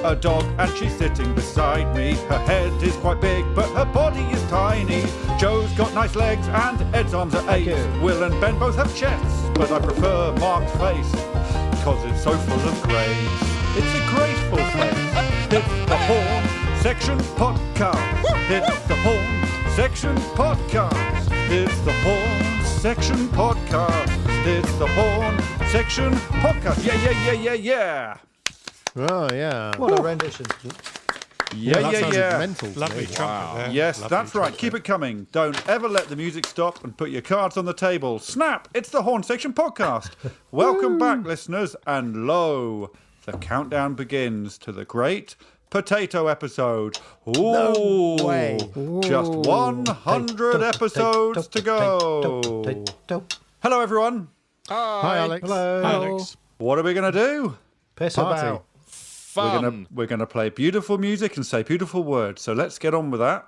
a dog and she's sitting beside me. Her head is quite big, but her body is tiny. Joe's got nice legs and Ed's arms are 8. Will and Ben both have chests, but I prefer Mark's face, because it's so full of grace. It's a graceful face. It's the Horne Section Podcast. It's the Horne Section Podcast. It's the Horne Section Podcast. It's the Horne Section Podcast. Yeah. Oh, yeah. What a rendition. Yeah. Mental. Lovely trumpet there. Yes, Lovely that's right. trumpet. Keep it coming. Don't ever let the music stop and put your cards on the table. Snap! It's the Horne Section Podcast. Welcome back, listeners. And lo, the countdown begins to the great potato episode. Ooh, No way. Just 100 episodes to go. Hello, everyone. Hi, Alex. Hello. Hi, Alex. What are we going to do? Piss Party. about. We're gonna play beautiful music and say beautiful words. So let's get on with that.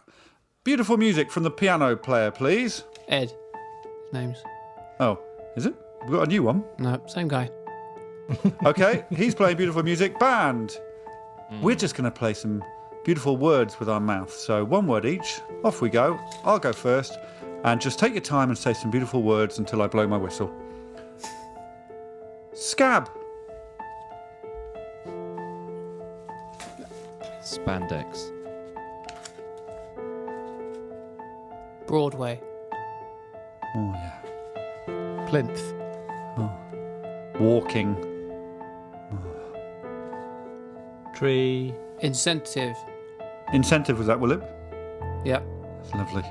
Beautiful music from the piano player, please. Ed. His name's. Oh, is it? We've got a new one. No, same guy. Okay, he's playing beautiful music. Band. We're just gonna play some beautiful words with our mouth. So one word each. Off we go. I'll go first. And just take your time and say some beautiful words until I blow my whistle. Scab. Spandex. Broadway. Oh, yeah. Plinth. Walking. Tree. Incentive. Incentive, was that, Willip? Yep. That's lovely.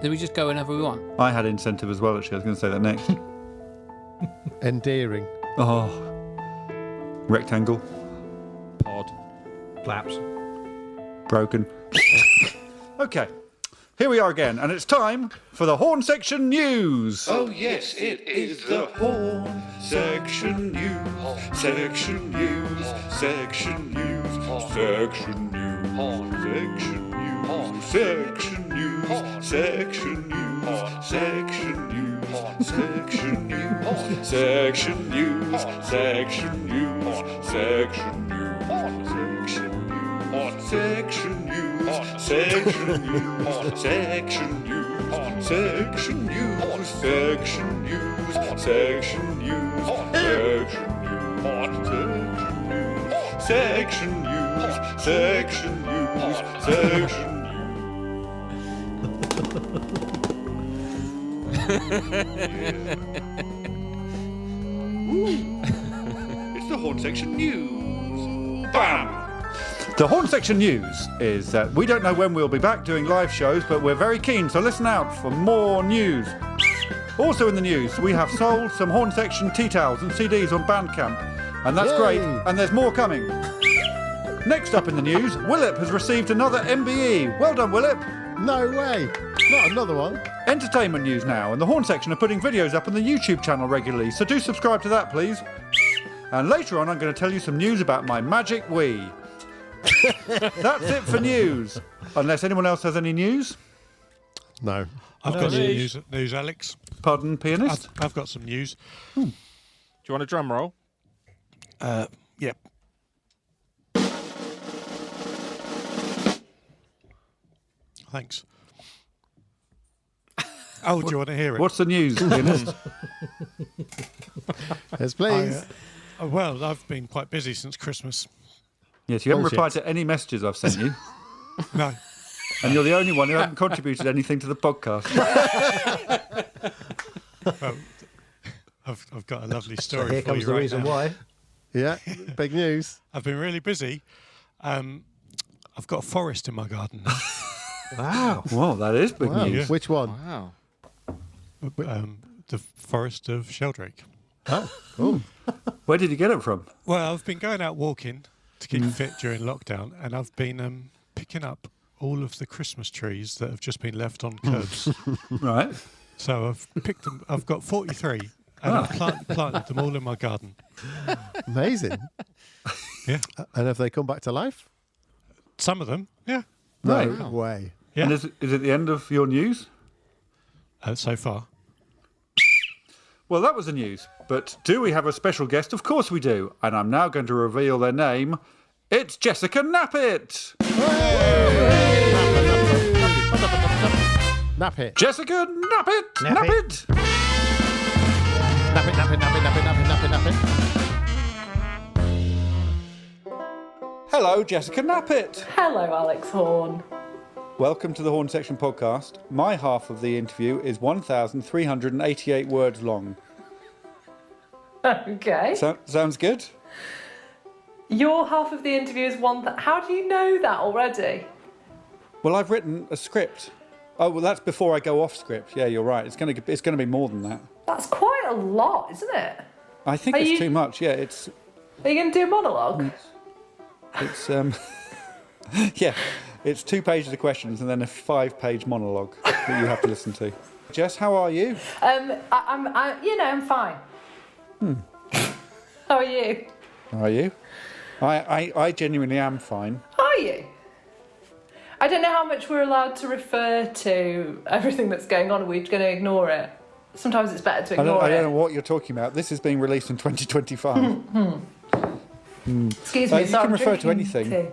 Did we just go whenever we want? I had incentive as well, actually. I was going to say that next. Endearing. Oh. Rectangle. Pod. Flaps. Broken. Okay, here we are again, and it's time for the Horne Section News. Oh yes, it is the Horne Section News. Section News. Section News. Section News. Section News. Section News. Section News. Section News. Section News. Section News. Section News. Section News. Section news, section news, section news, section news, section news, section news, section news, section news, section news. It's the Horne Section News. Bam! The Horne Section News is that we don't know when we'll be back doing live shows, but we're very keen, so listen out for more news. Also in the news, we have sold some Horne Section tea towels and CDs on Bandcamp, and that's great, and there's more coming. Next up in the news, Willip has received another MBE. Well done, Willip. No way. Not another one. Entertainment news now, and the Horne Section are putting videos up on the YouTube channel regularly, so do subscribe to that, please. And later on, I'm going to tell you some news about my Magic Wii. That's it for news. Unless anyone else has any news. No. I've got some news, Alex. Pardon, pianist? I've got some news. Do you want a drum roll? Yep. Thanks. Oh, do you want to hear it? What's the news, pianist? Yes, please. Well, I've been quite busy since Christmas. Yes, you haven't Bullshit. replied to any messages I've sent you. No. And you're the only one who hasn't contributed anything to the podcast. Well, I've got a lovely story Here for comes you the right reason now. why. Yeah. Big news. I've been really busy. I've got a forest in my garden now. Wow. Well, that is big Wow. news. Yeah. Which one? Wow. The Forest of Sheldrake. Oh, cool. Where did you get it from? Well, I've been going out walking to keep fit during lockdown, and I've been picking up all of the Christmas trees that have just been left on curbs. Right. So I've picked them. I've got 43, and I've planted them all in my garden. Amazing. Yeah, And have they come back to life? some of them. Yeah, Right. No way. yeah. And is it the end of your news? So far, Well, that was the news. But do we have a special guest? Of course we do. And I'm now going to reveal their name It's Jessica Knappett. Nappet. Jessica Knappett. Knappett. Knappett. Hello, Jessica Knappett. Hello, Alex Horne. Welcome to the Horne Section Podcast. My half of the interview is 1,388 words long. Okay. Sounds good? Your half of the interview is one that... How do you know that already? Well, I've written a script. Oh, well, that's before I go off script. Yeah, you're right. It's going to be more than that. That's quite a lot, isn't it? I think it's too much. Yeah, it's... Are you going to do a monologue? It's yeah, it's 2 pages of questions and then a 5-page monologue that you have to listen to. Jess, how are you? I'm fine. How are you? Are you? I genuinely am fine. Are you? I don't know how much we're allowed to refer to everything that's going on. Are we going to ignore it? Sometimes it's better to ignore I don't know what you're talking about. This is being released in 2025. Excuse me, you so can I'm refer to drinking anything. tea.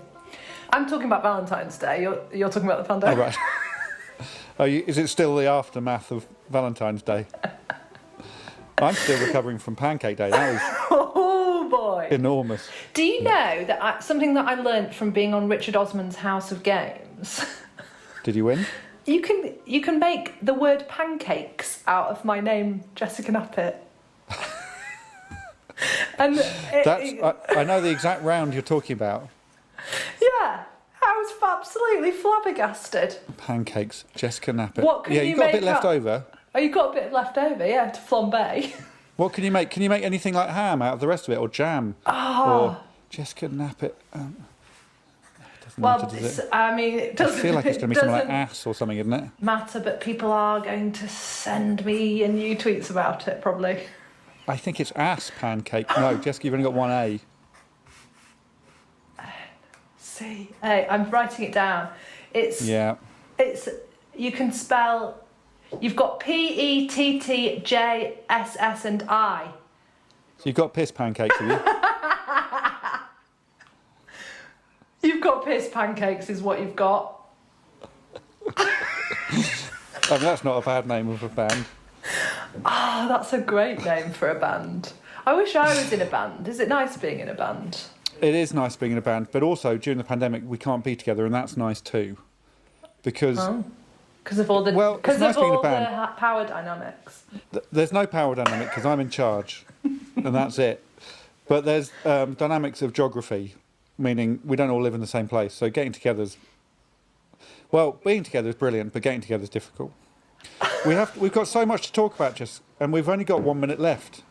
I'm talking about Valentine's Day. You're talking about the pandemic. Oh, right. Is it still the aftermath of Valentine's Day? I'm still recovering from Pancake Day. That was Oh boy! enormous. Do you know that something that I learnt from being on Richard Osman's House of Games? Did you win? You can make the word pancakes out of my name, Jessica Knappett. And I know the exact round you're talking about. yeah, I was absolutely flabbergasted. Pancakes, Jessica Knappett. What can yeah, you you've got a make bit left up? over. Oh, you got a bit left over, yeah, to flambe. What can you make? Can you make anything like ham out of the rest of it, or jam? Or Jessica Knappett? Doesn't matter, does it? I mean, it doesn't. I feel like it's going to be something like ass or something, isn't it? Matter, but people are going to send me new tweets about it, probably. I think it's ass pancake. No, Jessica, you've only got one A. See, hey, I'm writing it down. It's you can spell. You've got PETTJSS and I. So you've got piss pancakes, have you? You've got piss pancakes, is what you've got. I mean, that's not a bad name of a band. Oh, that's a great name for a band. I wish I was in a band. Is it nice being in a band? It is nice being in a band, but also during the pandemic we can't be together, and that's nice too. Because of all the it's nice being in a band. the power dynamics. There's no power dynamic because I'm in charge, and that's it. But there's dynamics of geography, meaning we don't all live in the same place. So being together is brilliant, but getting together is difficult. We've got so much to talk about, and we've only got 1 minute left.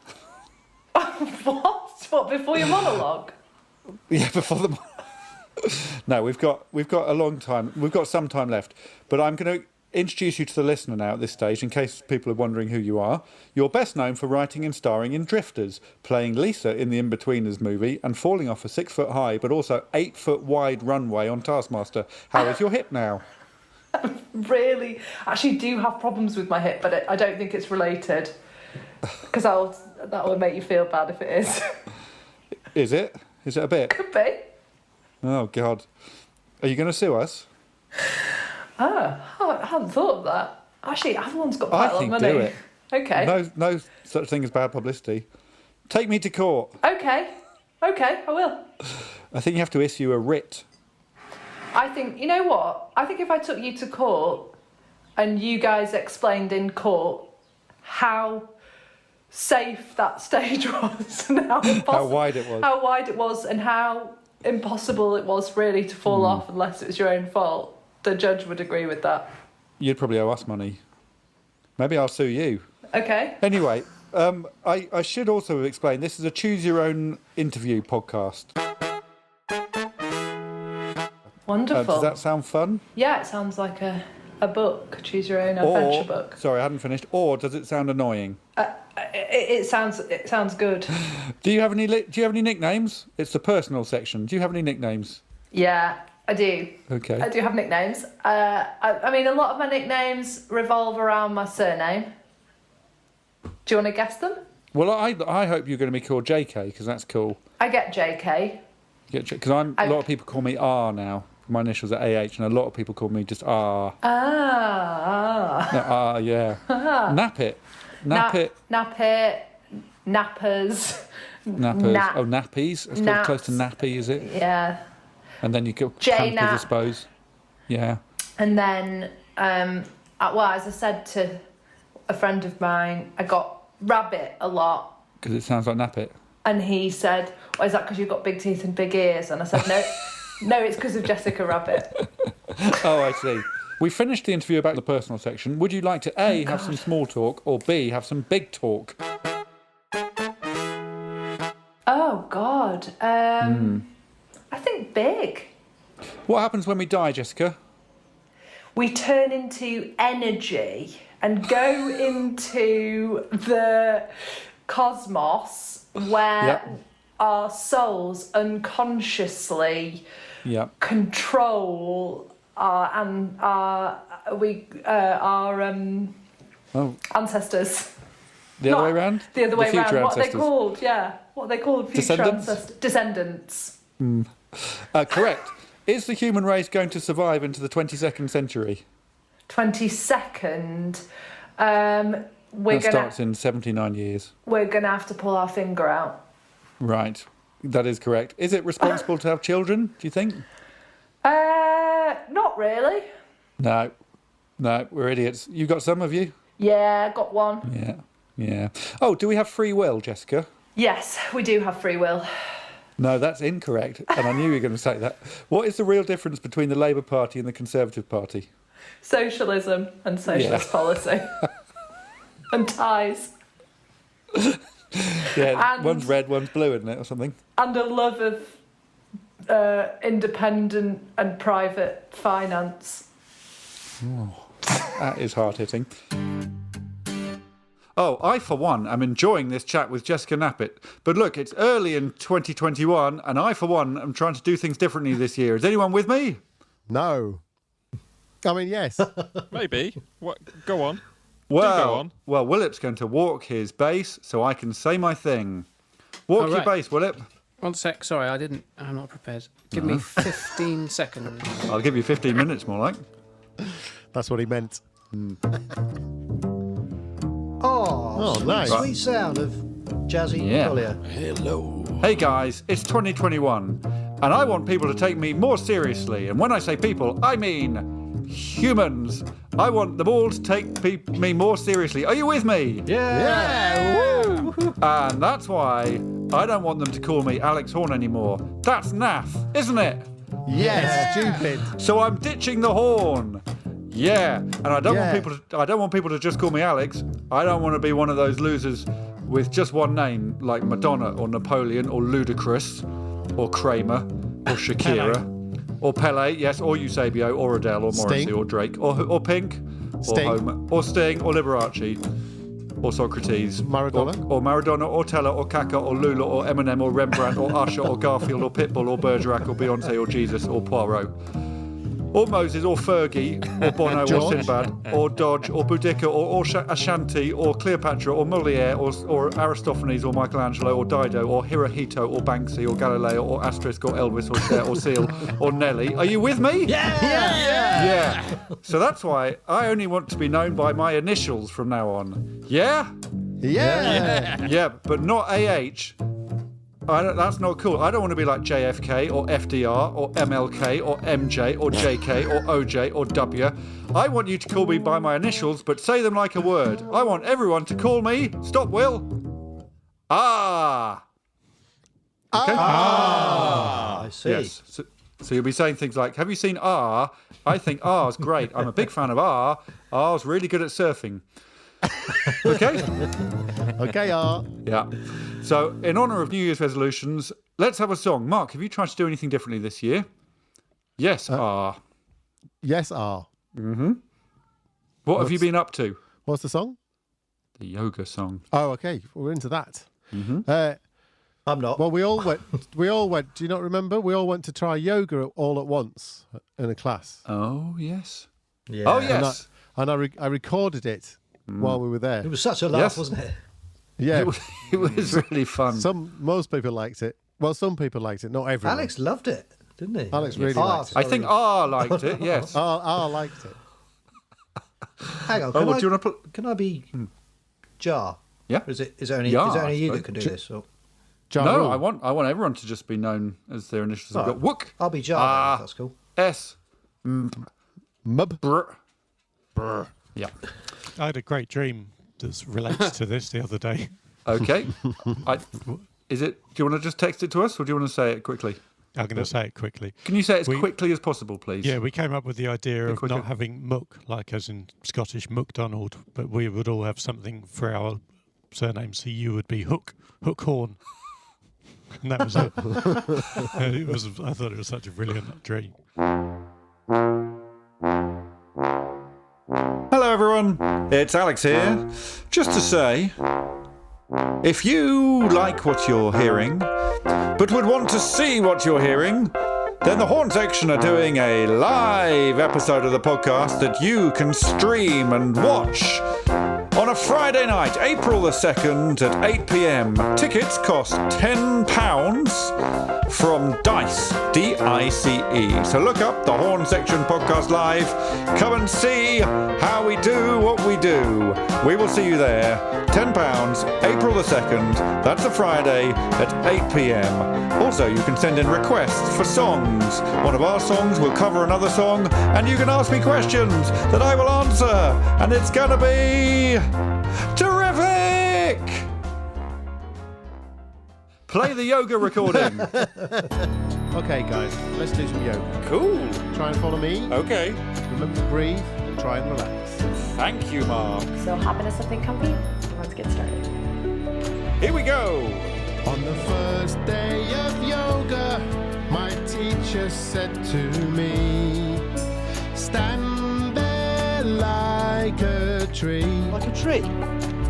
What before your monologue? Yeah, before the. No, we've got a long time. We've got some time left, but I'm going to introduce you to the listener now at this stage, in case people are wondering who you are. You're best known for writing and starring in Drifters, playing Lisa in the In-Betweeners movie, and falling off a 6-foot-high but also 8-foot-wide runway on Taskmaster. How is your hip now? Really, actually do have problems with my hip, but I don't think it's related. Because that would make you feel bad if it is. Is it? Is it a bit? Could be. Oh, God. Are you going to sue us? I hadn't thought of that. Actually, everyone's got quite a lot of money. Do it. Okay. No such thing as bad publicity. Take me to court. Okay, I will. I think you have to issue a writ. I think, you know what? I think if I took you to court and you guys explained in court how safe that stage was and how wide it was. How wide it was and how impossible it was really to fall off unless it was your own fault, the judge would agree with that. You'd probably owe us money. Maybe I'll sue you. Okay. Anyway, I should also explain, this is a choose your own interview podcast. Wonderful. Does that sound fun? Yeah, it sounds like a book, choose your own adventure book. Sorry, I hadn't finished. Or does it sound annoying? It sounds good. Do you have any nicknames? It's the personal section. Do you have any nicknames? Yeah, I do. Okay. I do have nicknames. I mean, a lot of my nicknames revolve around my surname. Do you want to guess them? Well, I hope you're going to be called JK, because that's cool. I get JK. Because a lot of people call me R now. My initials are AH, and a lot of people call me just R. Ah. No, R, yeah. Knappett. Knappett. Nappet. Nappers. Nappers. Nap- Oh, nappies. It's naps. close to nappy, is it? Yeah. And then you go J-nap. campers, I suppose. Yeah. And then, as I said to a friend of mine, I got rabbit a lot. Because it sounds like nappet. And he said, "Well, is that because you've got big teeth and big ears?" And I said, "No, no, it's because of Jessica Rabbit." Oh, I see. We finished the interview about the personal section. Would you like to A, have some small talk, or B, have some big talk? Oh God, I think big. What happens when we die, Jessica? We turn into energy and go into the cosmos where Yep. our souls unconsciously Yeah. control our Oh, ancestors. the other Not way around? The other way future around. What are they ancestors. called? Yeah. What are they called? Future Descendants? ancestors. Descendants. Correct. Is the human race going to survive into the 22nd century? 22nd. That starts in 79 years. We're gonna have to pull our finger out. Right. That is correct. Is it responsible to have children, do you think? Not really. No. No, we're idiots. You got some of you? Yeah, got one. Yeah. Yeah. Oh, do we have free will, Jessica? Yes, we do have free will. No, that's incorrect. And I knew you were going to say that. What is the real difference between the Labour Party and the Conservative Party? Socialism and socialist policy. And ties. Yeah, And- one's red, one's blue, isn't it, or something? And a love of independent and private finance. That is hard-hitting. Oh, I, for one, am enjoying this chat with Jessica Knappett. But look, it's early in 2021, and I, for one, am trying to do things differently this year. Is anyone with me? No. I mean, yes. Maybe. What? Go on. Well, go on. well, Willip's going to walk his bass so I can say my thing. Walk Oh, your right. bass, Willip. 1 sec. Sorry, I'm not prepared. Give me 15 seconds. I'll give you 15 minutes, more like. That's what he meant. Oh, sweet, nice. sweet sound of jazzy Yeah. Collier. Hey guys, it's 2021, and I want people to take me more seriously. And when I say people, I mean humans. I want them all to take me more seriously. Are you with me? Yeah. And that's why I don't want them to call me Alex Horne anymore. That's naff, isn't it? Yes, stupid. So I'm ditching the horn. Yeah, and I don't Yeah. want people to just call me Alex. I don't want to be one of those losers with just one name like Madonna or Napoleon or Ludacris or Kramer or Shakira or Pele, yes, or Eusebio or Adele or Morrissey Sting. or Drake or Pink Sting. or Homer or Sting or Liberace or Socrates Maradona. or Maradona or Teller or Kaka or Lula or Eminem or Rembrandt or Usher or Garfield or Pitbull or Bergerac or Beyonce or Jesus or Poirot. Or Moses, or Fergie, or Bono, or George. Sinbad, or Dodge, or Boudica, or Ashanti, or Cleopatra, or Molière, or Aristophanes, or Michelangelo, or Dido, or Hirohito, or Banksy, or Galileo, or Asterisk, or Elvis, or Cher, or Seal, or Nelly. Are you with me? Yeah. So that's why I only want to be known by my initials from now on. Yeah? Yeah. Yeah, but not AH. That's not cool. I don't want to be like JFK or FDR or MLK or MJ or JK or OJ or W. I want you to call me by my initials, but say them like a word. I want everyone to call me, stop, Will, Ah. Okay? I see. Yes. So you'll be saying things like, have you seen R? I think R's great. I'm a big fan of R. R's really good at surfing. Okay? Okay, Art. Yeah. So, in honour of New Year's resolutions, let's have a song. Mark, have you tried to do anything differently this year? Yes, R. Yes, R. What have you been up to? What's the song? The yoga song. Oh, okay. We're into that. I'm not. Well, we all went. Do you not remember? We all went to try yoga all at once in a class. Oh, yes. yeah. Oh, yes. And I recorded it while we were there. It was such a laugh, Yes. wasn't it? Yeah. It was really fun. Most people liked it. Well, some people liked it, not everyone. Alex loved it, didn't he? Alex really liked it. I think R liked it, yes. I liked it. Hang on. Oh, well, do you want to put... Can I be Jar? Yeah. Or is it only Jar, is it only I you suppose. that can do this? Or? Ja No, Rule. I want everyone to just be known as their initials. I've Oh, got Wook, I'll be Jar. That's cool. S, Mub. Brr. Yeah. I had a great dream that relates to this the other day. Okay. Is it? Do you want to just text it to us, or do you want to say it quickly? I'm going to say it quickly. Can you say it as quickly as possible, please? Yeah, we came up with the idea of quicker. not having Mook, like as in Scottish McDonald, but we would all have something for our surname. So you would be Hook Horne. And that was it. I thought it was such a brilliant dream. Hello, everyone. It's Alex here. Just to say, if you like what you're hearing, but would want to see what you're hearing, then the Horne Section are doing a live episode of the podcast that you can stream and watch on a Friday night, April the 2nd at 8 p.m. Tickets cost £10 from Dice, D-I-C-E. So look up the Horne Section Podcast Live. Come and see how we do what we do. We will see you there. £10, April the 2nd. That's a Friday at 8 p.m. Also, you can send in requests for songs. One of our songs will cover another song, and you can ask me questions that I will answer. And it's gonna be terrific! Play the yoga recording. Okay, guys, let's do some yoga. Cool. Try and follow me. Okay. Remember to breathe and try and relax. Thank you, Mark. So hop into something comfy. Let's get started. Here we go. On the first day of yoga, my teacher said to me, stand there like a tree. Like a tree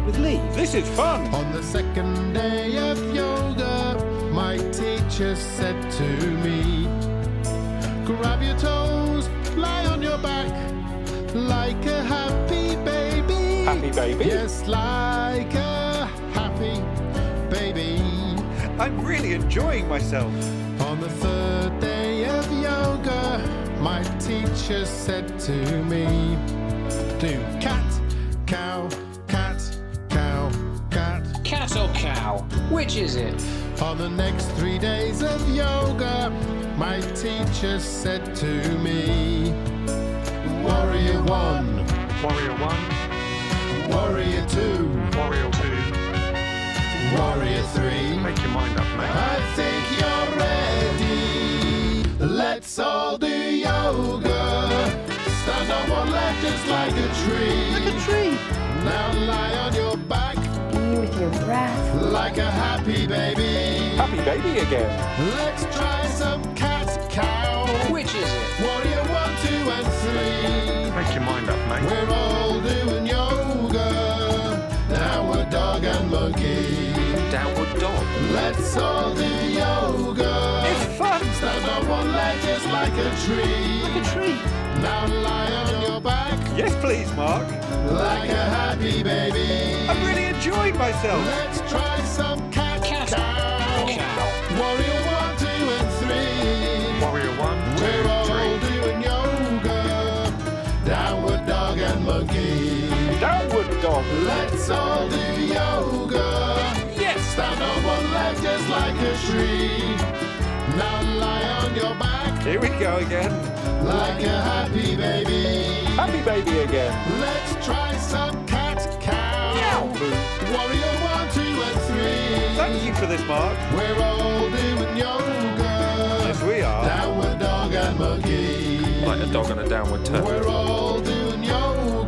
with leaves. This is fun. On the second day of yoga, my teacher said to me, grab your toes, lie on your back, like a happy baby. Happy baby? Yes, like a happy baby. I'm really enjoying myself. On the third day of yoga, my teacher said to me, do cat, cow, cat, cow, cat. Cat or cow? Which is it? On the next 3 days of yoga, my teacher said to me, Warrior 1, Warrior 1, Warrior 2, Warrior 2. Warrior 3. Make your mind up, mate. I think you're ready. Let's all do yoga. Stand on one leg just like a tree. Like a tree. Now lie on your back Be with your breath. like a happy baby. Happy baby again. Let's try some cat cow. Which is it? Warrior 1, 2, and 3. Make your mind up, mate. We're all doing yoga. Downward dog and monkey. Downward dog. Let's all do yoga. It's fun. Stand on one leg just like a tree. Like a tree. Now lie on your back Yes, please, Mark. like a happy baby. I'm really enjoying myself. Let's try some cat Cat. cow. Cow. Warrior 1, 2, and 3. Warrior 1, 2, We're all 3. doing yoga. Downward dog and monkey. Downward dog. Let's all do yoga. Yes. Stand on one leg just like a tree. Now lie on your back Here we go again. like a happy baby. Happy baby again. Let's try some cat cow. Warrior 1, 2, and 3. Thank you for this, Mark. We're all doing yoga. Yes, we are. Downward dog and monkey. Like a dog on a downward turn. We're all doing yoga.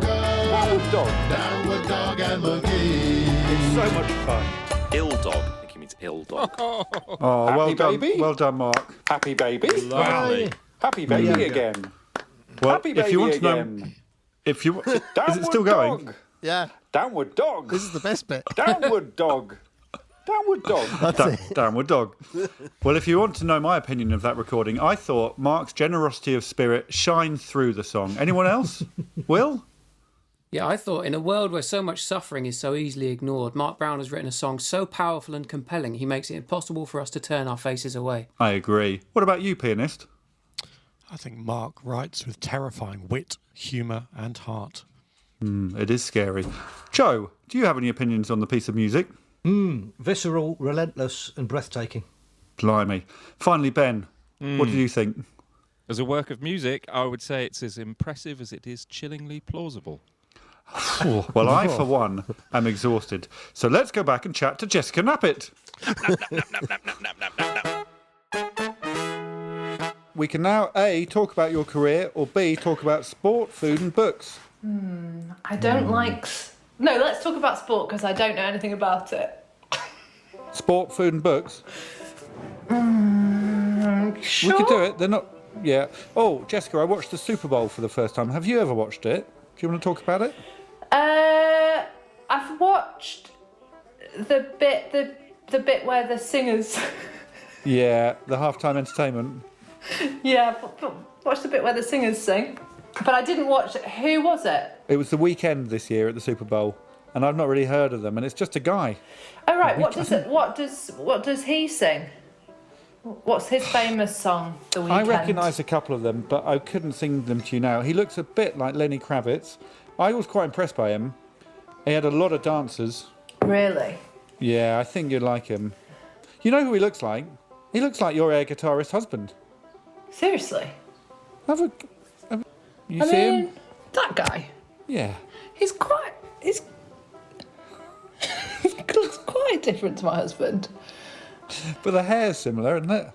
Downward dog. Downward dog and monkey. It's so much fun. Ill dog. I think he means ill dog. Oh, well Happy done. baby. Well done, Mark. Happy baby. Lovely. Happy baby Yeah. again. Well, Happy if you want baby to know, again. if you is Downward it still going? dog. Yeah, Downward dog. this is the best bit. Downward dog. Downward dog. Downward dog. Well, if you want to know my opinion of that recording, I thought Mark's generosity of spirit shined through the song. Anyone else? Will? Yeah, I thought in a world where so much suffering is so easily ignored, Mark Brown has written a song so powerful and compelling, he makes it impossible for us to turn our faces away. I agree. What about you, pianist? I think Mark writes with terrifying wit, humour and heart. It is scary. Joe, do you have any opinions on the piece of music? Visceral, relentless, and breathtaking. Blimey. Finally, Ben, what do you think? As a work of music, I would say it's as impressive as it is chillingly plausible. Well, I, for one, am exhausted. So let's go back and chat to Jessica Knappett. We can now, A, talk about your career, or B, talk about sport, food and books. I don't like... No, let's talk about sport because I don't know anything about it. Sport, food and books? Sure. We could do it. They're not... Yeah. Oh, Jessica, I watched the Super Bowl for the first time. Have you ever watched it? Do you want to talk about it? I've watched the bit where the singers... Yeah, the halftime entertainment. Yeah, watched the bit where the singers sing. But I didn't watch it. Who was it? It was the weekend this year at the Super Bowl, and I've not really heard of them, and it's just a guy. Oh right, what does he sing? What's his famous song? The Weekend. I recognise a couple of them, but I couldn't sing them to you now. He looks a bit like Lenny Kravitz. I was quite impressed by him. He had a lot of dancers. Really? Yeah, I think you'd like him. You know who he looks like? He looks like your air guitarist husband. Seriously? You see him? That guy. Yeah. He looks quite different to my husband. But the hair's similar, isn't it?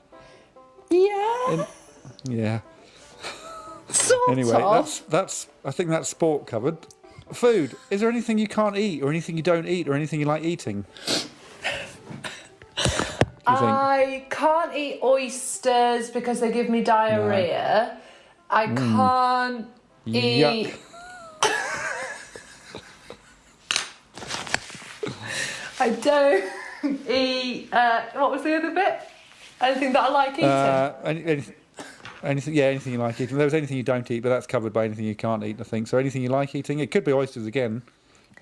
Yeah. Yeah. Sort Anyway, of. that's. I think that's sport covered. Food. Is there anything you can't eat, or anything you don't eat, or anything you like eating? I can't eat oysters because they give me diarrhea. No. I can't eat. I don't eat. What was the other bit? Anything that I like eating. Anything you like eating. There was anything you don't eat, but that's covered by anything you can't eat, I think. So anything you like eating, it could be oysters again.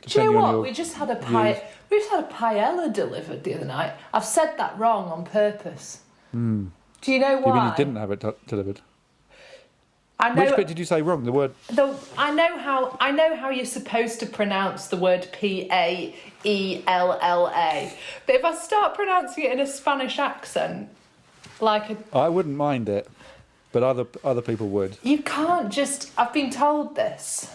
Do you know what? We just had a paella delivered the other night. I've said that wrong on purpose. Do you know why? You mean you didn't have it delivered? I know. Which bit did you say wrong? The word. I know how you're supposed to pronounce the word Paella, but if I start pronouncing it in a Spanish accent, I wouldn't mind it, but other people would. You can't just. I've been told this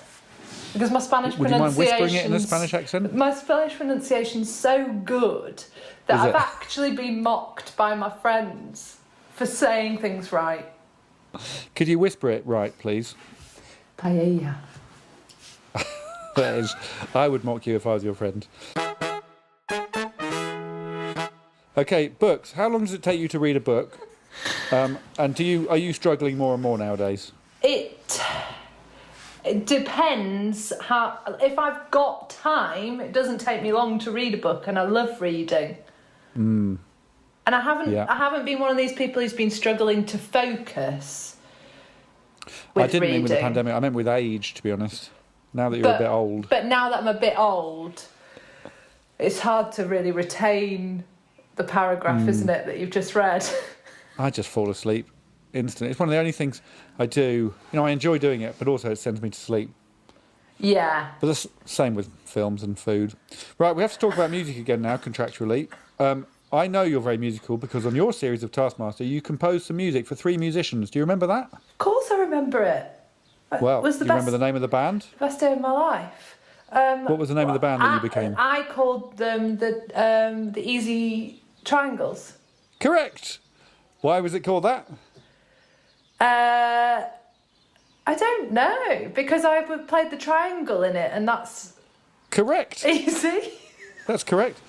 because my Spanish Would you mind pronunciation. whispering it in a Spanish accent? My Spanish pronunciation's so good that I've actually been mocked by my friends for saying things right. Could you whisper it right, please? Paella. That is, I would mock you if I was your friend. Okay, books. How long does it take you to read a book? And are you struggling more and more nowadays? It depends how. If I've got time, it doesn't take me long to read a book, and I love reading. And I haven't been one of these people who's been struggling to focus with I didn't reading. mean with the pandemic. I meant with age, to be honest. Now that you're a bit old. But now that I'm a bit old, it's hard to really retain the paragraph, isn't it, that you've just read? I just fall asleep instantly. It's one of the only things I do. You know, I enjoy doing it, but also it sends me to sleep. Yeah. But that's the same with films and food. Right, we have to talk about music again now, contractually. I know you're very musical because on your series of Taskmaster, you composed some music for 3 musicians. Do you remember that? Of course I remember it. Well, do you remember the name of the band? Best day of my life. What was the name of the band that you became? I called them the Easy Triangles. Correct. Why was it called that? I don't know, because I played the triangle in it, and that's... Correct. Easy. That's correct.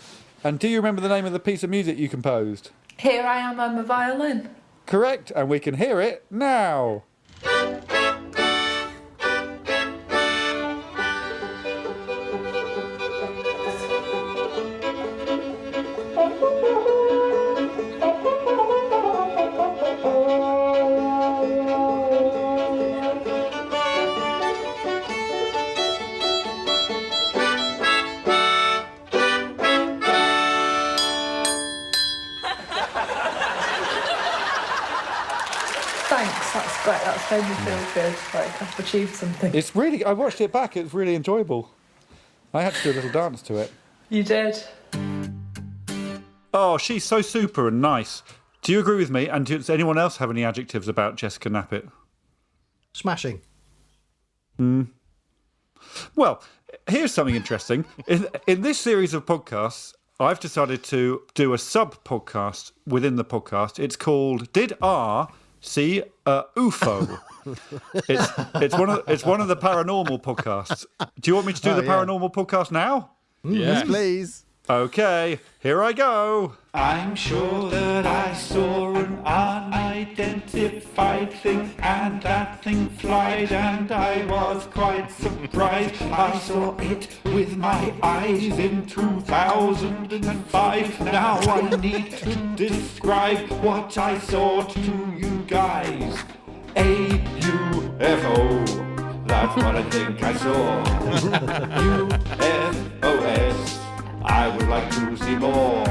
And do you remember the name of the piece of music you composed? Here I Am, I'm a Violin. Correct, and we can hear it now. It's made me feel good, like I've achieved something. It's really. I watched it back. It was really enjoyable. I had to do a little dance to it. You did. Oh, she's so super and nice. Do you agree with me? And does anyone else have any adjectives about Jessica Knappett? Smashing. Well, here's something interesting. In this series of podcasts, I've decided to do a sub-podcast within the podcast. It's called Did R See a UFO? It's one of the paranormal podcasts. Do you want me to do the paranormal podcast now? Yes, please. Okay, here I go. I'm sure that I saw an unidentified thing, and that thing flied, and I was quite surprised. I saw it with my eyes in 2005. Now I need to describe what I saw to you guys. A UFO, that's what I think I saw. UFOs. I would like to see more.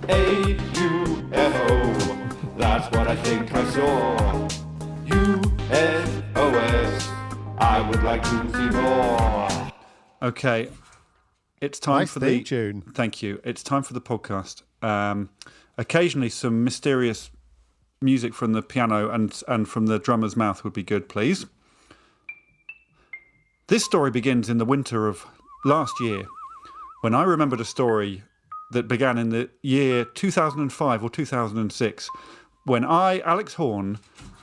A UFO, that's what I think I saw. UFOs, I would like to see more. Okay, it's time Nice for theme the tune. Thank you. It's time for the podcast. Occasionally, some mysterious music from the piano and from the drummer's mouth would be good, please. This story begins in the winter of last year, when I remembered a story that began in the year 2005 or 2006, when I, Alex Horne,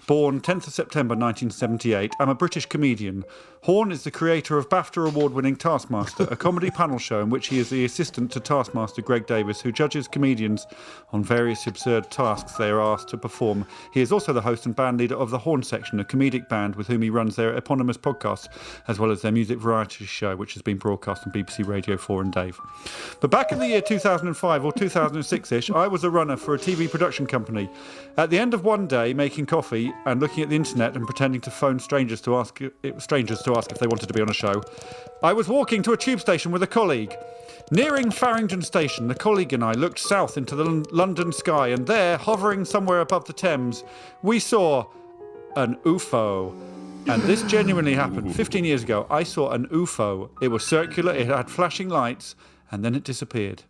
born 10th of September 1978, am a British comedian. Horne is the creator of BAFTA award-winning Taskmaster, a comedy panel show in which he is the assistant to Taskmaster Greg Davis, who judges comedians on various absurd tasks they are asked to perform. He is also the host and band leader of the Horne Section, a comedic band with whom he runs their eponymous podcast, as well as their music variety show, which has been broadcast on BBC Radio 4 and Dave. But back in the year 2005 or 2006-ish, I was a runner for a TV production company. At the end of one day, making coffee and looking at the internet and pretending to phone strangers to ask if they wanted to be on a show, I was walking to a tube station with a colleague. Nearing Farringdon Station, the colleague and I looked south into the London sky, and there, hovering somewhere above the Thames, we saw an UFO. And this genuinely happened. 15 years ago, I saw an UFO. It was circular, it had flashing lights, and then it disappeared.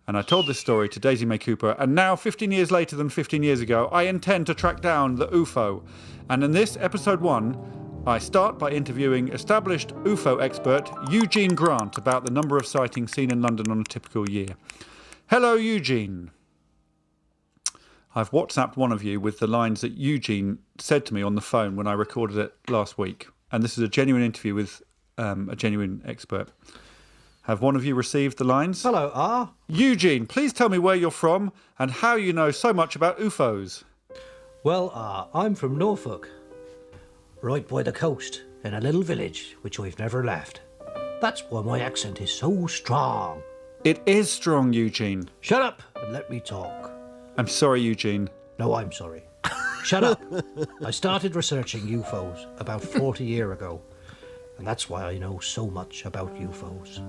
And I told this story to Daisy May Cooper, and now, 15 years later than 15 years ago, I intend to track down the UFO. And in this, episode 1, I start by interviewing established UFO expert Eugene Grant about the number of sightings seen in London on a typical year. Hello, Eugene. I've WhatsApped one of you with the lines that Eugene said to me on the phone when I recorded it last week. And this is a genuine interview with a genuine expert. Have one of you received the lines? Hello, R. Eugene, please tell me where you're from and how you know so much about UFOs. Well, I'm from Norfolk, right by the coast, in a little village which I've never left. That's why my accent is so strong. It is strong, Eugene. Shut up and let me talk. I'm sorry, Eugene. No, I'm sorry. Shut up. I started researching UFOs about 40 years ago, and that's why I know so much about UFOs.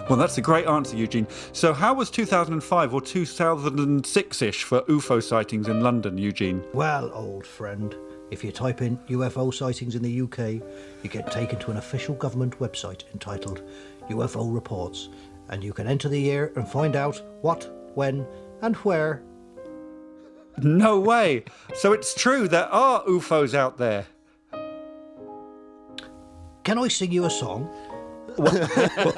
Well, that's a great answer, Eugene. So how was 2005 or 2006-ish for UFO sightings in London, Eugene? Well, old friend, if you type in UFO sightings in the UK, you get taken to an official government website entitled UFO Reports, and you can enter the year and find out what, when, and where. No way. So it's true, there are UFOs out there. Can I sing you a song? Well,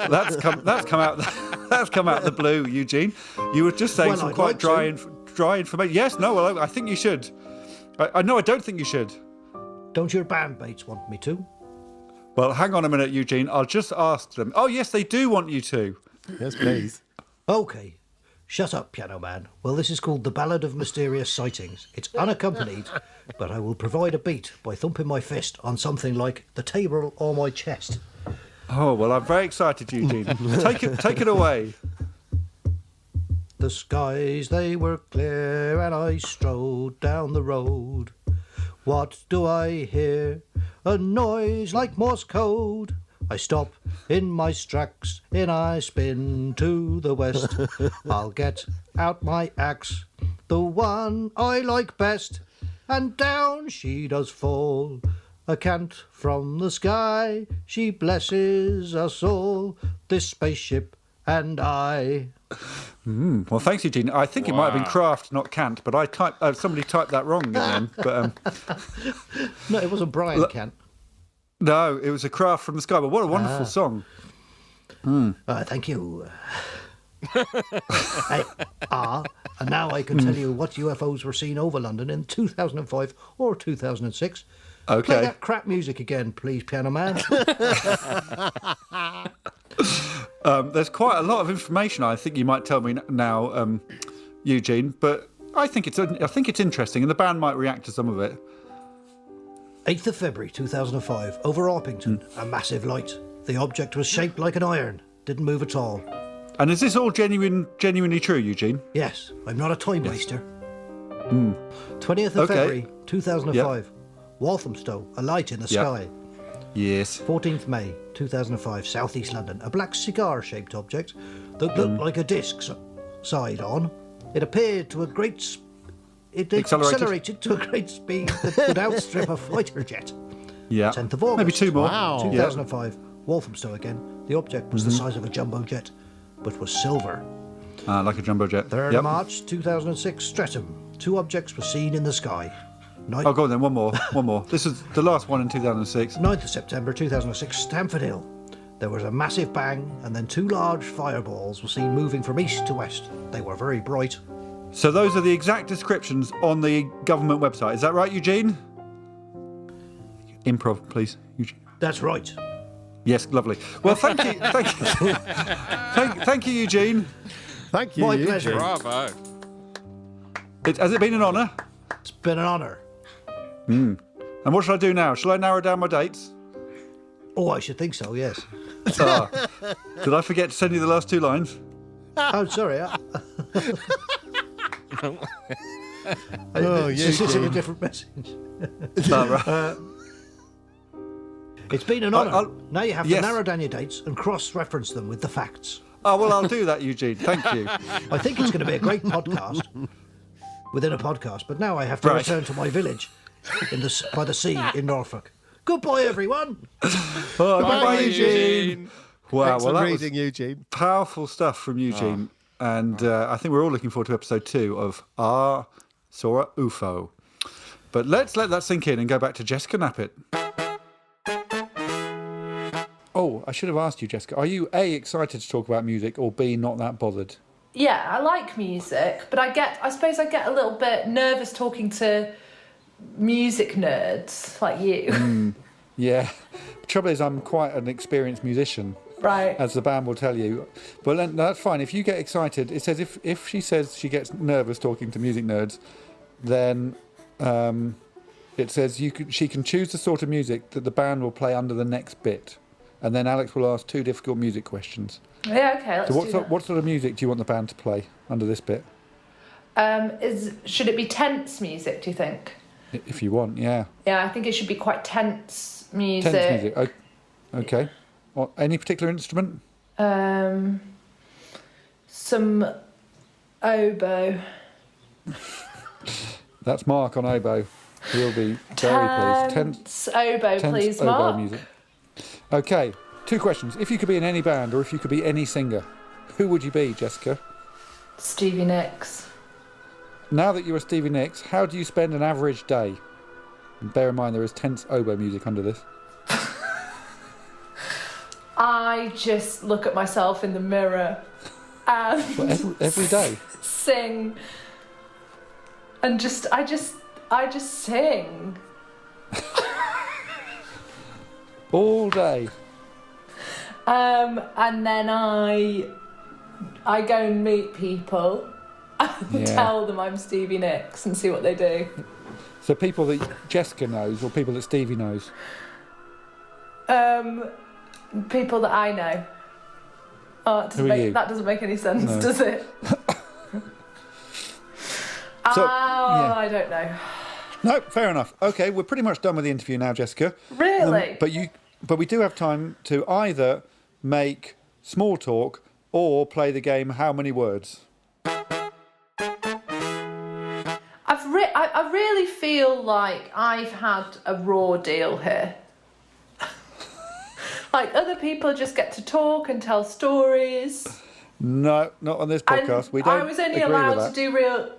that's come out the blue, Eugene. You were just saying some quite dry information. Yes, no, well, I think you should. No, I don't think you should. Don't your bandmates want me to? Well, hang on a minute, Eugene. I'll just ask them. Oh, yes, they do want you to. Yes, please. Okay. Shut up, Piano Man. Well, this is called The Ballad of Mysterious Sightings. It's unaccompanied, but I will provide a beat by thumping my fist on something like the table or my chest. Oh, well, I'm very excited, Eugene. Take it away. The skies, they were clear, and I strode down the road. What do I hear? A noise like Morse code. I stop in my tracks, and I spin to the west. I'll get out my axe, the one I like best, and down she does fall. a cant from the sky. She blesses us all, this spaceship and I. Well, thanks, Eugene. I think it might have been craft, not cant, but I typed. Somebody typed that wrong in the end. But No, it wasn't Brian Cant. no, it was a craft from the sky. But what a wonderful song! Thank you. And now I can tell you what UFOs were seen over London in 2005 or 2006. Play Okay. that crap music again, please, piano man. There's quite a lot of information. I think you might tell me now, Eugene. But I think it's interesting, and the band might react to some of it. 8th of February 2005, over Orpington, a massive light. The object was shaped like an iron, didn't move at all. And is this all genuinely true, Eugene? Yes, I'm not a time waster. 20th of February 2005, Walthamstow, a light in the sky. Yes. 14th May 2005, South East London, a black cigar-shaped object that looked like a disc side on. It appeared to a great... It accelerated to a great speed that would outstrip a fighter jet. Yeah. 10th of August. Maybe two more. Wow. 2005, Walthamstow again. The object was the size of a jumbo jet, but was silver. Like a jumbo jet. 3rd of March 2006, Streatham. 2 objects were seen in the sky. Oh, go on then. One more. This is the last one in 2006. 9th of September 2006, Stamford Hill. There was a massive bang, and then 2 large fireballs were seen moving from east to west. They were very bright. So those are the exact descriptions on the government website. Is that right, Eugene? Improv, please, Eugene. That's right. Yes, lovely. Well, thank you, thank you, Eugene. Thank you, My Eugene. pleasure. Bravo. Has it been an honour? It's been an honour. And what shall I do now? Shall I narrow down my dates? Oh, I should think so, yes. Did I forget to send you the last 2 lines? Oh, sorry. Oh, This is a Eugene. different message. Right. It's been an honour. I'll- Now you have yes. to narrow down your dates and cross-reference them with the facts. Oh, well, I'll do that, Eugene. Thank you. I think it's going to be a great podcast within a podcast, but now I have to Right. return to my village by the sea in Norfolk. Goodbye, everyone. Goodbye, Eugene. Wow, Excellent well, that was reading, Eugene. powerful stuff from Eugene. And I think we're all looking forward to episode 2 of Our Saw a UFO. But let's let that sink in and go back to Jessica Knappett. Oh, I should have asked you, Jessica. Are you A, excited to talk about music, or B, not that bothered? Yeah, I like music, but I suppose I get a little bit nervous talking to music nerds like you. Yeah. The trouble is, I'm quite an experienced musician, Right. as the band will tell you. But then, that's fine. If you get excited, it says if she says she gets nervous talking to music nerds, then it says she can choose the sort of music that the band will play under the next bit. And then Alex will ask 2 difficult music questions. Yeah, okay, let's So do that. what sort of music do you want the band to play under this bit? Should it be tense music, do you think? If you want, yeah. Yeah, I think it should be quite tense music. Tense music. Okay. Any particular instrument? Some oboe. That's Mark on oboe. He'll be very pleased. Tense oboe, Tense please, oboe Mark. music. Okay, 2 questions. If you could be in any band, or if you could be any singer, who would you be, Jessica? Stevie Nicks. Now that you're Stevie Nicks, how do you spend an average day? And bear in mind there is tense oboe music under this. I just look at myself in the mirror and What, every day? sing. And I just sing. All day? And then I go and meet people and tell them I'm Stevie Nicks and see what they do. So people that Jessica knows, or people that Stevie knows? People that I know. Oh, Who are you? that doesn't make any sense, No. does it? I don't know. No, fair enough. Okay, we're pretty much done with the interview now, Jessica. Really? But we do have time to either make small talk or play the game How Many Words? I've I really feel like I've had a raw deal here. Like other people just get to talk and tell stories. No, not on this podcast. We don't. I was only agree with allowed that. to do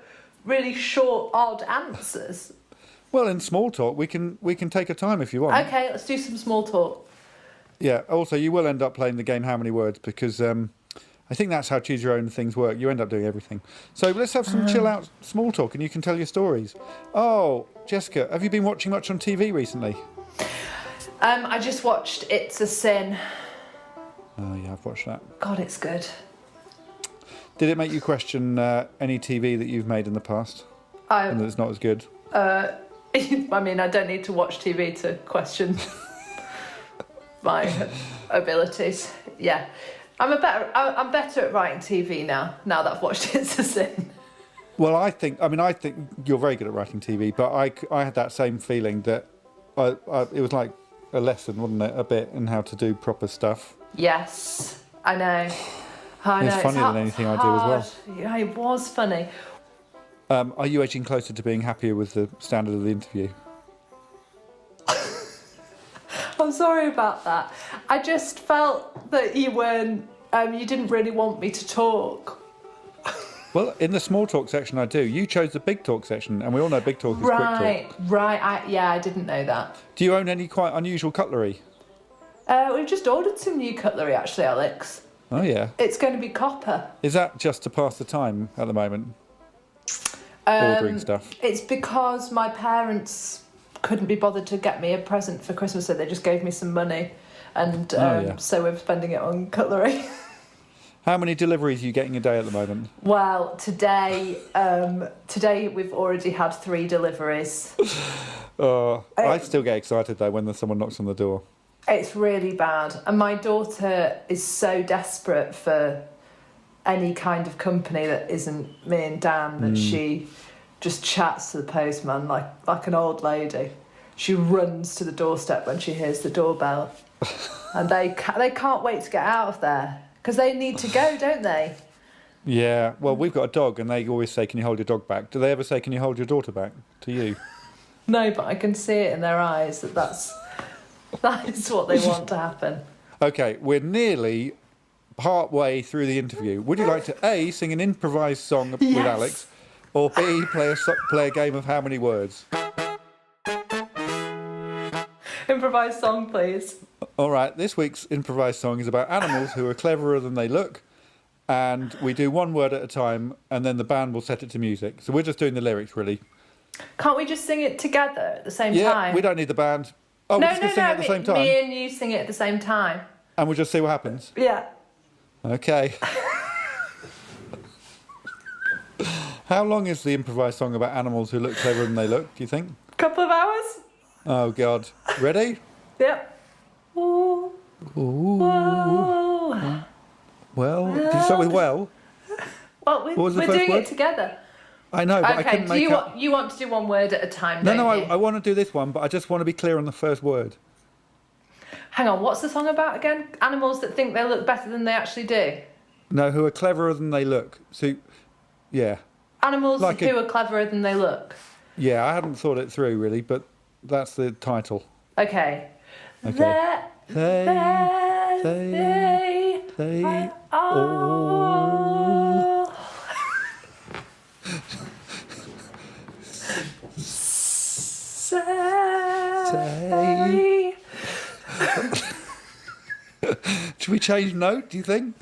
really short, odd answers. Well, in small talk, we can take a time if you want. Okay, let's do some small talk. Yeah. Also, you will end up playing the game How Many Words because I think that's how Choose Your Own things work. You end up doing everything. So let's have some chill out small talk, and you can tell your stories. Oh, Jessica, have you been watching much on TV recently? I just watched It's a Sin. Oh yeah, I've watched that. God, it's good. Did it make you question any TV that you've made in the past? And that it's not as good? I mean, I don't need to watch TV to question my abilities. Yeah. I'm better at writing TV now that I've watched It's a Sin. Well, I think you're very good at writing TV, but I had that same feeling that it was like a lesson, wasn't it, a bit, in how to do proper stuff. Yes, I know. It's funnier than anything I do as well. Yeah, it was funny. Are you edging closer to being happier with the standard of the interview? I'm sorry about that. I just felt that you weren't. You didn't really want me to talk. Well, in the small talk section, I do. You chose the big talk section, and we all know big talk is quick talk. Right. I didn't know that. Do you own any quite unusual cutlery? We've just ordered some new cutlery, actually, Alex. Oh yeah. It's going to be copper. Is that just to pass the time at the moment? Ordering stuff. It's because my parents couldn't be bothered to get me a present for Christmas, so they just gave me some money, and so we're spending it on cutlery. How many deliveries are you getting a day at the moment? Well, today we've already had 3 deliveries. I still get excited though when someone knocks on the door. It's really bad, and my daughter is so desperate for any kind of company that isn't me and Dan that she just chats to the postman like an old lady. She runs to the doorstep when she hears the doorbell, and they can't wait to get out of there because they need to go, don't they? Yeah. Well, we've got a dog, and they always say, "Can you hold your dog back?" Do they ever say, "Can you hold your daughter back?" to you? No, but I can see it in their eyes that is what they want to happen. Okay, we're nearly part way through the interview. Would you like to A, sing an improvised song with Alex, or B, play a game of How Many Words? Improvised song, please. All right, this week's improvised song is about animals who are cleverer than they look, and we do one word at a time, and then the band will set it to music. So we're just doing the lyrics, really. Can't we just sing it together at the same time? Yeah, we don't need the band. Oh, we're just going to sing it at the same time? Me and you sing it at the same time. And we'll just see what happens? Yeah. Okay. How long is the improvised song about animals who look cleverer than they look, do you think? Couple of hours? Oh, God. Ready? Yep. Ooh. Ooh. Whoa. Well, did you start with well? Well, we're doing word? it together. I know, but I Okay, couldn't make up... you want to do one word at a time, No, don't you? I want to do this one, but I just want to be clear on the first word. Hang on, what's the song about again? Animals that think they look better than they actually do? No, who are cleverer than they look. So, yeah. Animals Like who are cleverer than they look. Yeah, I hadn't thought it through, really, but that's the title. Okay. Okay. They all... Say. Should we change note, do you think?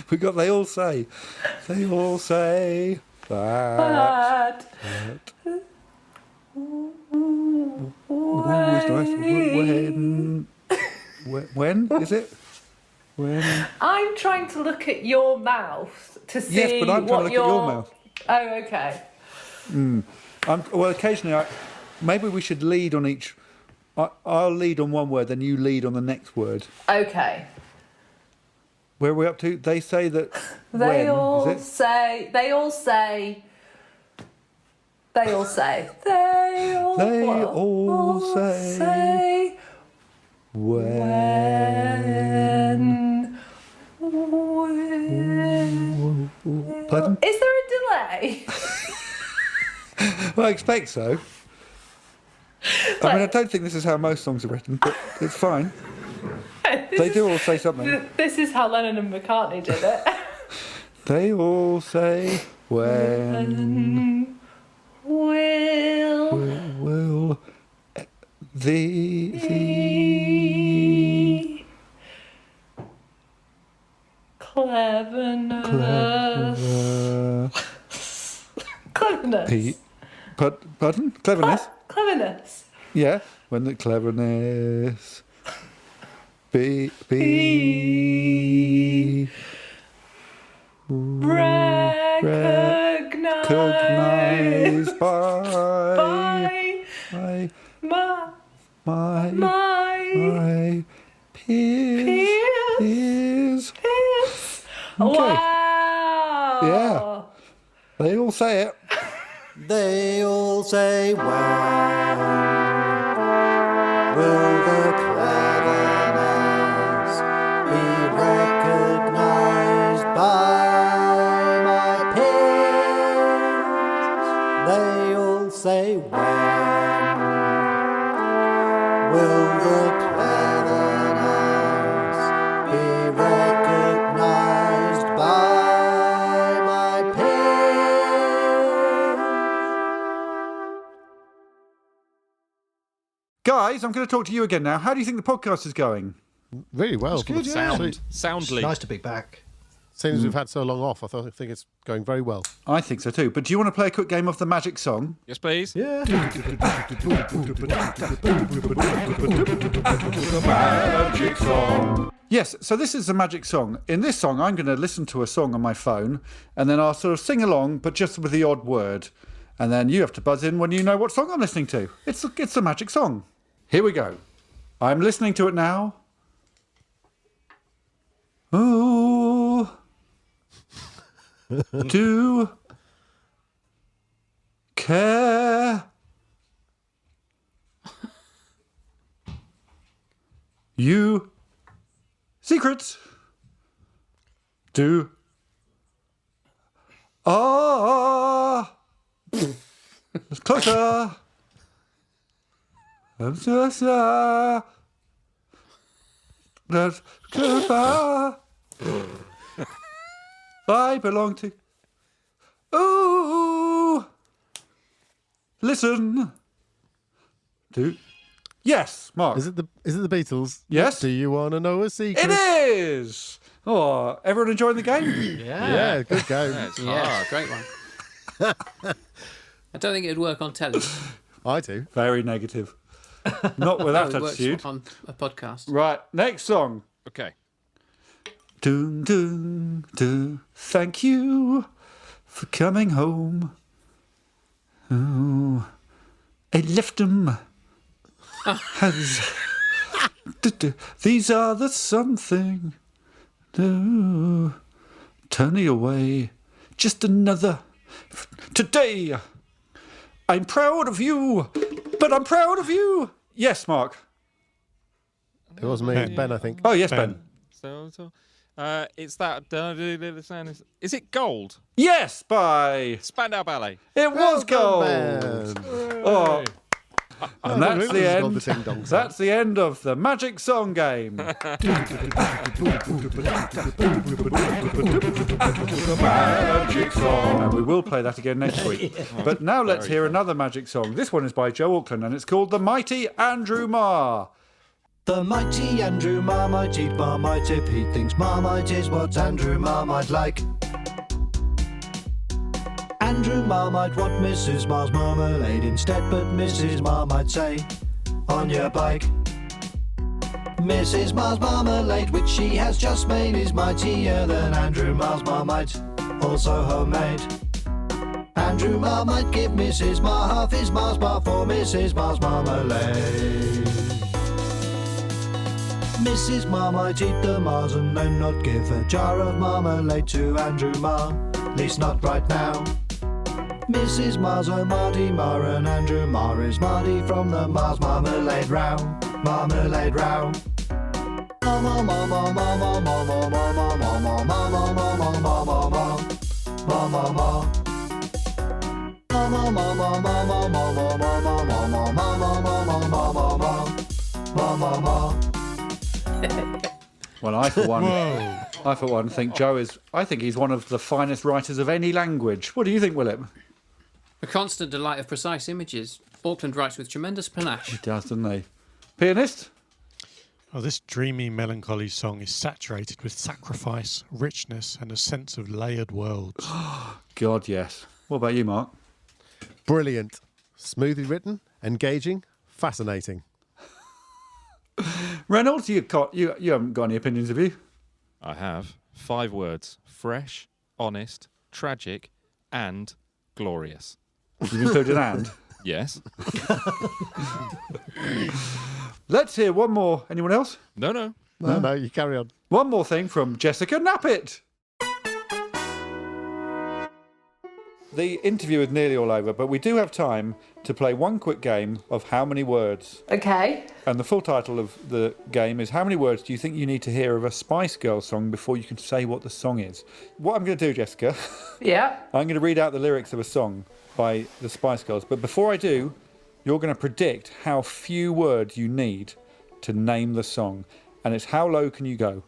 They all say that. It's nice. When is it? When? I'm trying to look at your mouth to see. Yes, but I'm trying to look at your mouth. Oh, okay. Well, occasionally, maybe we should lead on each. I'll lead on one word, then you lead on the next word. Okay. Where are we up to? They say that. They all is it? say. They all say. They all say. They all say. When. Pardon? Is there a delay? way. Well, I expect so. I mean, I don't think this is how most songs are written, but it's fine. They do all say something. This is how Lennon and McCartney did it. They all say, when will the cleverness. Pardon? Cleverness? Cleverness. Yeah, when the cleverness be recognized by my peers. Okay. Wow. Yeah. They all say it. They all say, when will the cleverness be recognized by my peers? They all say, when will the cleverness be recognized by my peers? Guys, I'm going to talk to you again now. How do you think the podcast is going? Really well. Good, soundly. Nice to be back. Seeing as we've had so long off, I think it's going very well. I think so too. But do you want to play a quick game of the magic song? Yes, please. Yeah. Magic song. Yes, so this is the magic song. In this song, I'm going to listen to a song on my phone, and then I'll sort of sing along, but just with the odd word. And then you have to buzz in when you know what song I'm listening to. It's a magic song. Here we go. I'm listening to it now. Ooh. Do care you secrets do it's closer that's closer I belong to. Ooh, listen to. Yes, Mark. Is it the Beatles? Yes. Do you want to know a secret? It is. Oh, everyone enjoying the game? Yeah, good go. Yeah, great one. I don't think it would work on telly. I do. Very negative. Not with that It works attitude. on a podcast. Right, next song. Okay. Dun, dun, dun. Thank you for coming home. Oh, I left them. These are the something. Oh, turning away. Just another. Today, I'm proud of you, but I'm proud of you. Yes, Mark. It wasn't me. It's Ben, I think. Oh, yes, Ben. It's that. Is it Gold? Yes, by Spandau Ballet. It was gold. Ben. Oh, and that's the It's end. called the Ding Dong Song. That's the end of the magic song game. Magic song. And we will play that again next week. But now let's hear another magic song. This one is by Joe Auckland, and it's called The Mighty Andrew Marr. The mighty Andrew Marr might eat Marmite if he thinks Marmite is what Andrew Marr might like. Andrew Marr might want Mrs. Marr's marmalade instead, but Mrs. Marr might say, on your bike. Mrs. Marr's marmalade, which she has just made, is mightier than Andrew Marr's Marmite, also homemade. Andrew Marr might give Mrs. Marr half his Mars bar for Mrs. Marr's marmalade. Mrs. Marr might eat the Mars and then not give a jar of marmalade to Andrew Marr, at least not right now. Mrs. Marr's a Marty Marr and Andrew Marr is Marty from the Mars Marmalade Row. Marmalade Row. Mama, mama, mama, mama, mama, mama, mama, mama, mama, mama, mama. Well, I for one think Joe is. I think he's one of the finest writers of any language. What do you think, Willem? A constant delight of precise images. Auckland writes with tremendous panache. He does, doesn't he? Pianist? Oh, this dreamy, melancholy song is saturated with sacrifice, richness, and a sense of layered worlds. God, yes. What about you, Mark? Brilliant. Smoothly written, engaging, fascinating. Reynolds, you haven't got any opinions, have you? I have 5 words: fresh, honest, tragic, and glorious. You've included and? Yes. Let's hear one more. Anyone else? No. No, you carry on. One more thing from Jessica Knappett. The interview is nearly all over, but we do have time to play one quick game of How Many Words. Okay. And the full title of the game is How Many Words Do You Think You Need to Hear of a Spice Girls song before you can say what the song is? What I'm going to do, Jessica, Yeah. I'm going to read out the lyrics of a song by the Spice Girls. But before I do, you're going to predict how few words you need to name the song. And it's how low can you go?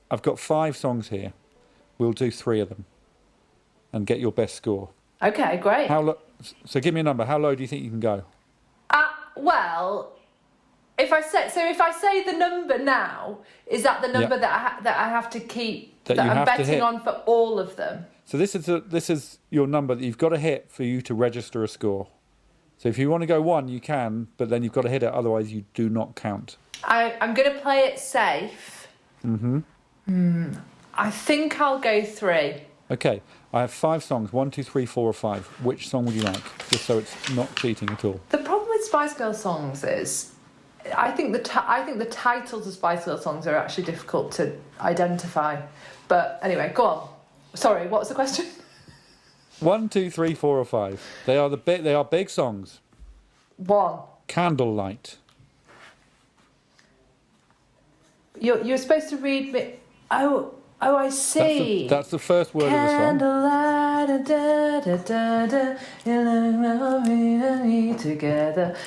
I've got 5 songs here. We'll do 3 of them and get your best score. Okay, great. So give me a number. How low do you think you can go? Well, if I say the number now, is that the number that I have to keep? That you I'm have to betting hit. on for all of them. So this is your number that you've got to hit for you to register a score. So if you want to go 1, you can, but then you've got to hit it. Otherwise, you do not count. I'm going to play it safe. I think I'll go 3. Okay. I have 5 songs. 1, 2, 3, 4, or 5. Which song would you like? Just so it's not cheating at all. The problem with Spice Girls songs is, I think the titles of Spice Girls songs are actually difficult to identify. But anyway, go on. Sorry, what was the question? 1, 2, 3, 4, or 5. They are big songs. 1. Candlelight. You're supposed to read me. Oh, I see. That's the first word of the song. Candlelight, da da da da, you together.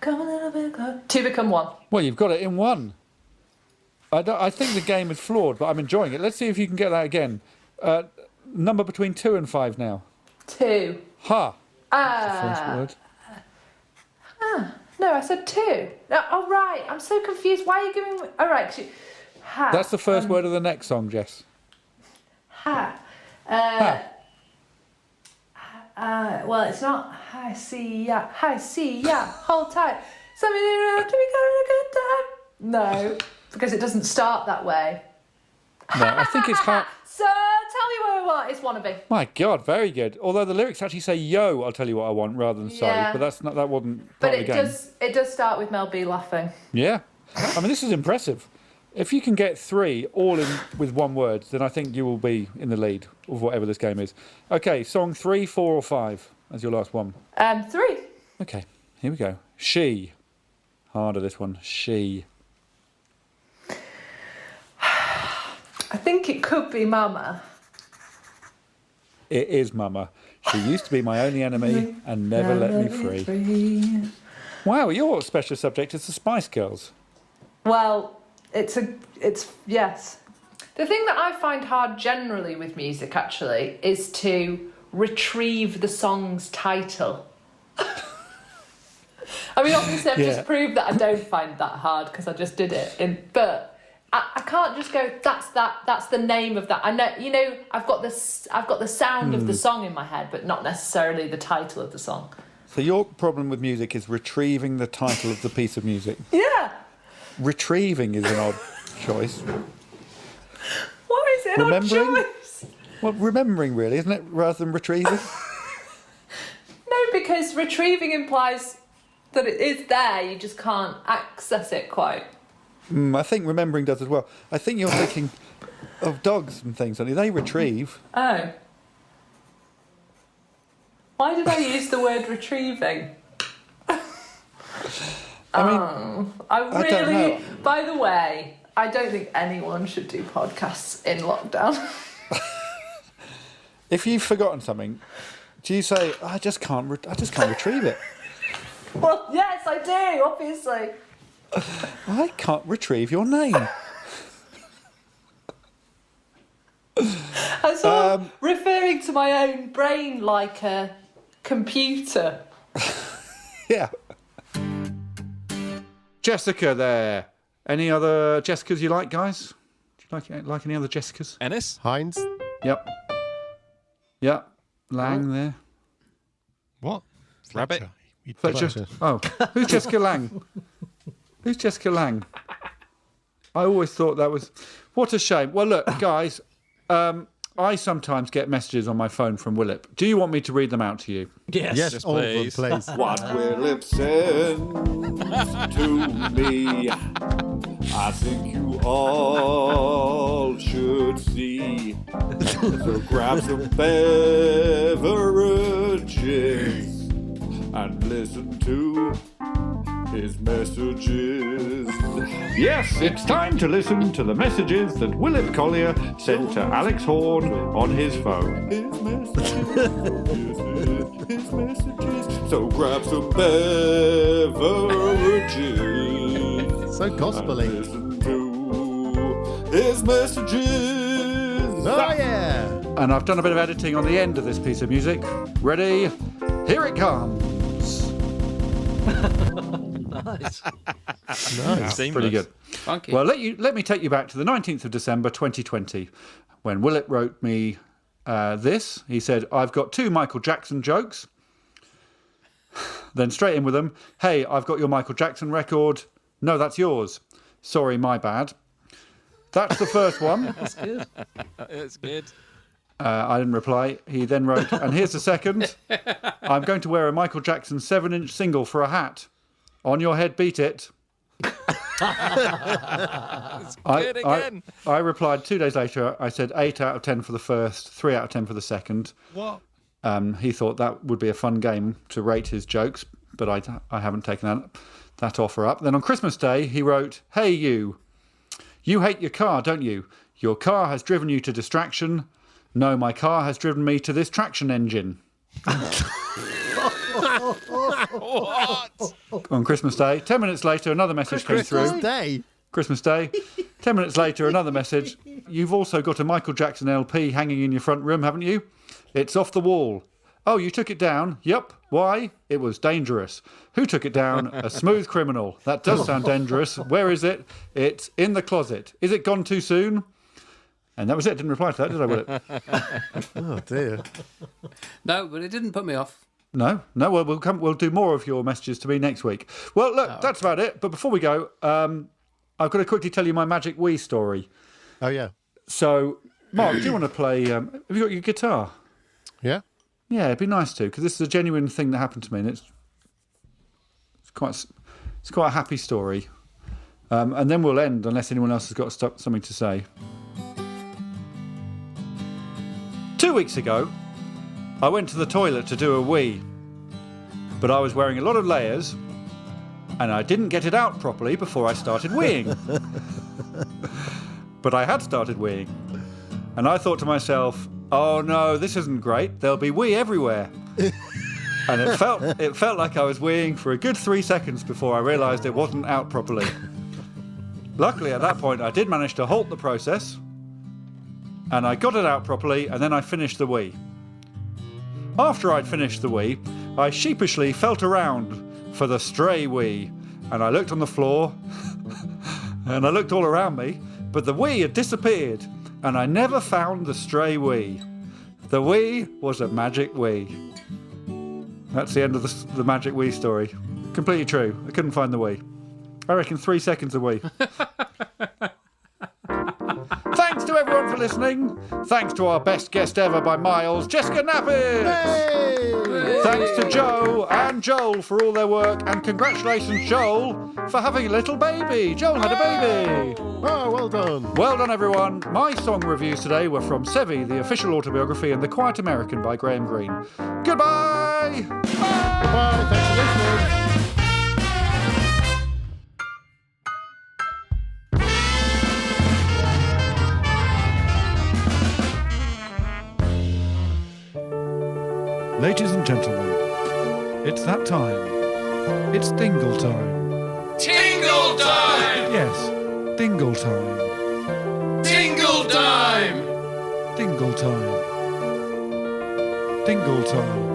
Come a little bit closer. 2 become 1. Well, you've got it in 1. I think the game is flawed, but I'm enjoying it. Let's see if you can get that again. Number between 2 and 5 now. 2. Ha. That's the first word. No, I said 2. No, oh, right. I'm so confused. Why are you giving me... All right. Ha. That's the first word of the next song, Jess. Ha. Well, it's not I see ya. Hold tight. Something around to be having a good time. No, because it doesn't start that way. No, I think it's ha. So tell me what it's wannabe. My God, very good. Although the lyrics actually say "yo," I'll tell you what I want rather than "sorry," Yeah. but that wasn't part But of the game. it does start with Mel B laughing. Yeah, I mean this is impressive. If you can get 3 all in with 1 word, then I think you will be in the lead of whatever this game is. Okay, song 3, 4, or 5 as your last one. 3. Okay, here we go. She. Harder this one. She. I think it could be Mama. It is Mama. She used to be my only enemy and never let me free. Wow, your special subject is the Spice Girls. Well, it's yes. The thing that I find hard generally with music actually is to retrieve the song's title. I mean, obviously I've just proved that I don't find that hard because I just did it. But I can't just go, that's the name of that. I know, I've got the sound of the song in my head, but not necessarily the title of the song. So your problem with music is retrieving the title of the piece of music. Yeah. Retrieving is an odd choice. Why is it an odd choice? Well, remembering really, isn't it, rather than retrieving? No, because retrieving implies that it is there, you just can't access it quite. I think remembering does as well. I think you're thinking of dogs and things, aren't you? They retrieve. Oh. Why did I use the word retrieving? I mean, I I don't know. By the way, I don't think anyone should do podcasts in lockdown. If you've forgotten something, do you say, I just can't retrieve it? Well, yes, I do, obviously. I can't retrieve your name. I'm sort of referring to my own brain like a computer. Yeah. Jessica there. Any other Jessicas you like, guys? Do you like any other Jessicas? Ennis? Heinz? Yep. Yep. Lang there. What? Rabbit? Fletcher. Oh, who's Jessica Lang? Who's Jessica Lang? I always thought that was... What a shame. Well, look, guys, I sometimes get messages on my phone from Willip. Do you want me to read them out to you? Yes, all of them, please. What Willip sends to me, I think you all should see. So grab some beverages and listen to his messages. Yes, it's time to listen to the messages that Willip Collier sent to Alex Horne on his phone. His messages. So grab some beverages. So gospel-y. And listen to his messages. Oh, yeah. And I've done a bit of editing on the end of this piece of music. Ready? Here it comes. Nice. Nice. Pretty good. Funky. Well, let me take you back to the 19th of December 2020 when Willip wrote me this. He said, I've got 2 Michael Jackson jokes. Then straight in with them. Hey, I've got your Michael Jackson record. No, that's yours. Sorry, my bad. That's the first one. That's good. It's good. I didn't reply. He then wrote, and here's the second. I'm going to wear a Michael Jackson 7-inch single for a hat. On your head, beat it. Good again. I replied 2 days later. I said 8 out of 10 for the first, 3 out of 10 for the second. What? He thought that would be a fun game to rate his jokes, but I haven't taken that offer up. Then on Christmas Day, he wrote, hey, you hate your car, don't you? Your car has driven you to distraction. No, my car has driven me to this traction engine. What? On Christmas Day, 10 minutes later, another message came through. Christmas Day. 10 minutes later, another message. You've also got a Michael Jackson LP hanging in your front room, haven't you? It's off the wall. Oh, you took it down? Yep. Why? It was dangerous. Who took it down? A smooth criminal. That does sound dangerous. Where is it? It's in the closet. Is it gone too soon? And that was it. Didn't reply to that, did I, Willip? Oh, dear. No, but it didn't put me off. No. Well, we'll do more of your messages to me next week. Well, look, that's about it. But before we go, I've got to quickly tell you my Magic Wii story. Oh, yeah. So, Mark, do you want to play? Have you got your guitar? Yeah? Yeah, it'd be nice to, because this is a genuine thing that happened to me, and it's quite a happy story. And then we'll end, unless anyone else has got something to say. 2 weeks ago, I went to the toilet to do a wee, but I was wearing a lot of layers, and I didn't get it out properly before I started weeing. But I had started weeing, and I thought to myself, oh no, this isn't great, there'll be wee everywhere. And it felt like I was weeing for a good 3 seconds before I realised it wasn't out properly. Luckily, at that point, I did manage to halt the process, and I got it out properly, and then I finished the wee. After I'd finished the wee, I sheepishly felt around for the stray wee, and I looked on the floor, and I looked all around me, but the wee had disappeared, and I never found the stray wee. The wee was a magic wee. That's the end of the magic wee story. Completely true. I couldn't find the wee. I reckon 3 seconds a wee. Thanks to everyone for listening. Thanks to our best guest ever by miles, Jessica Knappett. Hey! Thanks to Joe and Joel for all their work, and congratulations, Joel, for having a little baby. Joel had a baby. Oh, well done. Well done, everyone. My song reviews today were from Sevi, the official autobiography, and The Quiet American by Graham Greene. Goodbye. Bye. Thanks for listening. gentlemen, it's that time. It's dingle time. Tingle time! Yes, dingle time. Tingle time! Dingle time. Dingle time.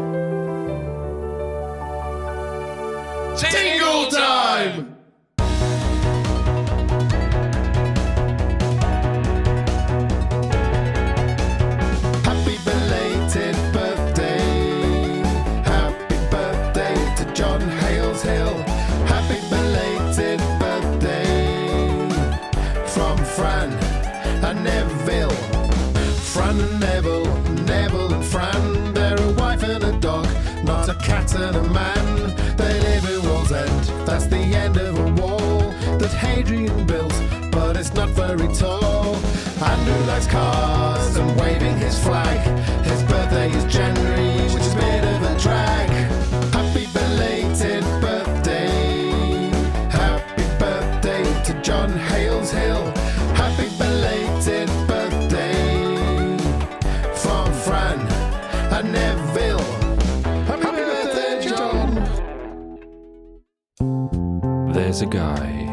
Tingle time! Happy belated birthday. Happy birthday to John Hales Hill. Happy belated birthday from Fran and Neville. Fran and Neville, Neville and Fran. They're a wife and a dog, not a cat and a man. They live in Wall's End, that's the end of a wall that Hadrian built, but it's not very tall. Andrew likes cars and waving his flag. His birthday is January, which is a bit of a drag. Happy belated birthday. Happy birthday to John Hales Hill. Happy belated birthday from Fran and Neville. Happy birthday, John. There's a guy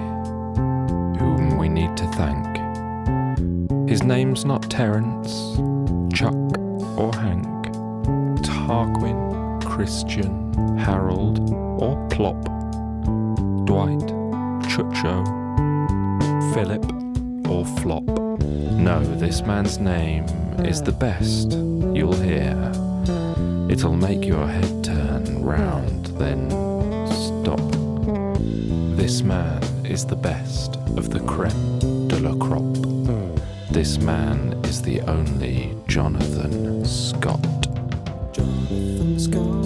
whom we need to thank. His name's not Terence, Chuck or Hank, Tarquin, Christian, Harold or Plop, Dwight, Chucho, Philip or Flop. No, this man's name is the best you'll hear. It'll make your head turn round, then stop. This man is the best of the creme de la crop. This man is the only Jonathan Scott. Jonathan Scott.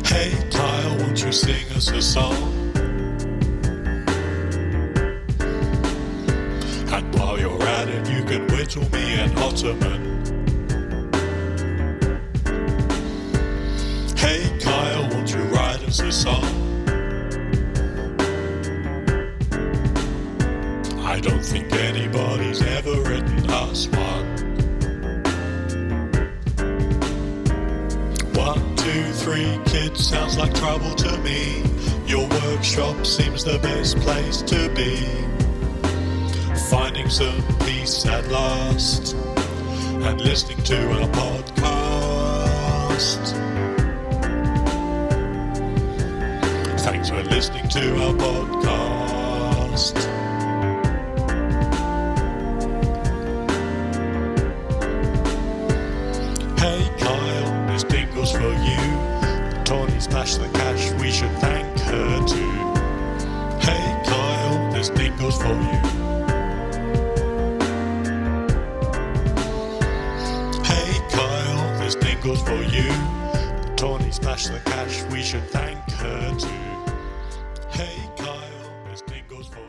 Hey Kyle, won't you sing us a song? And while you're at it, you can whittle me an ottoman. Hey Kyle, won't you write us a song? I don't think anybody's ever written us one. 1, 2, 3, kids, sounds like trouble to me. Your workshop seems the best place to be. Finding some peace at last and listening to our podcast. Thanks for listening to our podcast. Hey Kyle, this dingle's for you. Tawny splashed the cash, we should thank her too. Hey Kyle, this dingle's for you. Goes for you. Tawny splashed the cash, we should thank her too. Hey Kyle, this thing goes for you.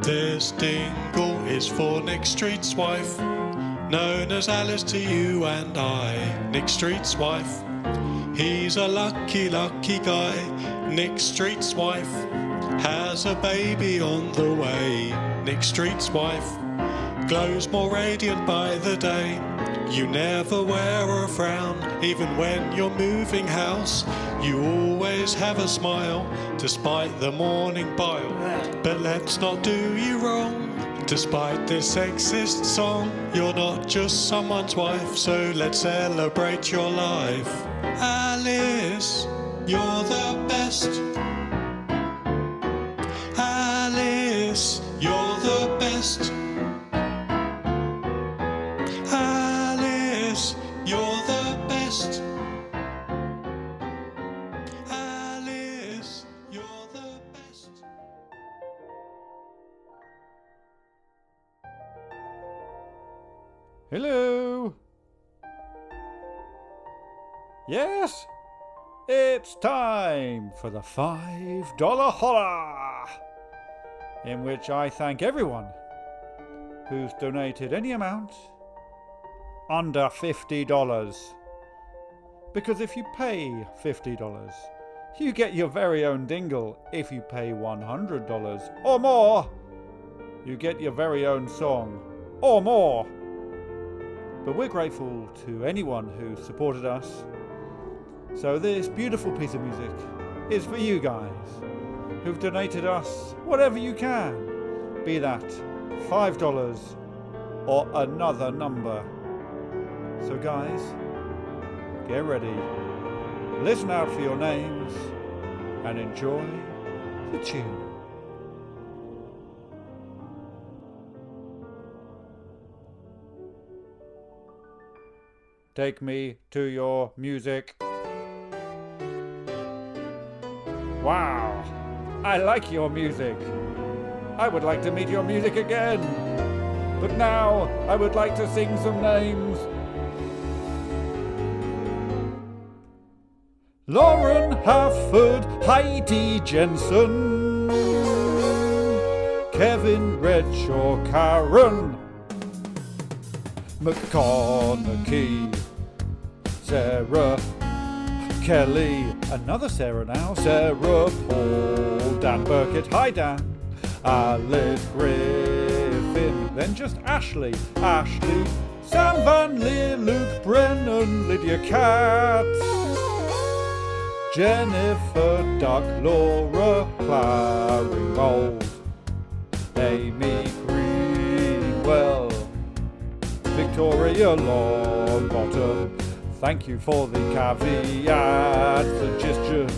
This dingle is for Nick Street's wife, known as Alice to you and I. Nick Street's wife, he's a lucky, lucky guy. Nick Street's wife has a baby on the way. Nick Street's wife glows more radiant by the day. You never wear a frown, even when you're moving house. You always have a smile, despite the morning bile. But let's not do you wrong. Despite this sexist song, you're not just someone's wife, so let's celebrate your life. Alice, you're the best. Alice, you're the best. Alice, you're the best. Alice, you're the best. Hello? Yes? It's time for the $5 Holler, in which I thank everyone who's donated any amount under $50. Because if you pay $50, you get your very own dingle. If you pay $100 or more, you get your very own song or more. But we're grateful to anyone who supported us. So this beautiful piece of music is for you guys who've donated us whatever you can, be that $5 or another number. So guys, get ready, listen out for your names, and enjoy the tune. Take me to your music. Wow, I like your music. I would like to meet your music again. But now I would like to sing some names. Lauren Hafford, Heidi Jensen, Kevin Redshaw, Karen McConaughey, Sarah Kelly, another Sarah now, Sarah Paul, Dan Burkett, hi Dan, Alice Griffin, then just Ashley, Sam Van Leer, Luke Brennan, Lydia Katz, Jennifer Duck, Laura Claringbold, Amy Greenwell, Victoria Longbottom, thank you for the caveat suggestion.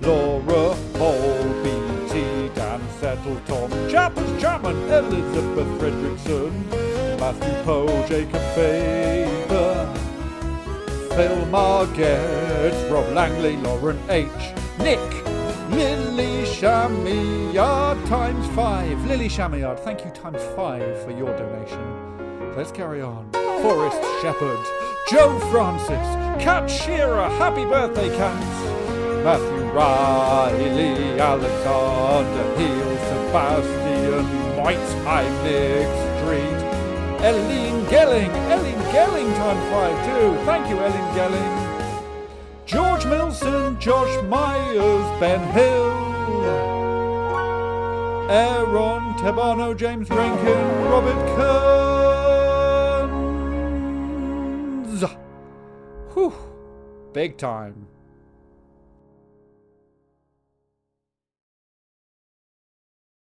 Laura Hall, BT, Dan Settle, Tom Chappers, Chapman, Elizabeth Fredrickson, Matthew Poe, Jacob Faber, Phil Marget, Rob Langley, Lauren H, Nick, Lily Shamiyard times 5. Lily Shamiyard, thank you times 5 for your donation. Let's carry on. Forest Shepherd, Joe Francis, Kat Shearer, happy birthday, Kat. Matthew Riley, Alexander Hill, Sebastian White, Heimlich Street, Eileen Gelling times 5 too. Thank you, Eileen Gelling. George Milson, Josh Myers, Ben Hill, Aaron Tebano, James Rankin, Robert Kearns. Whew, big time.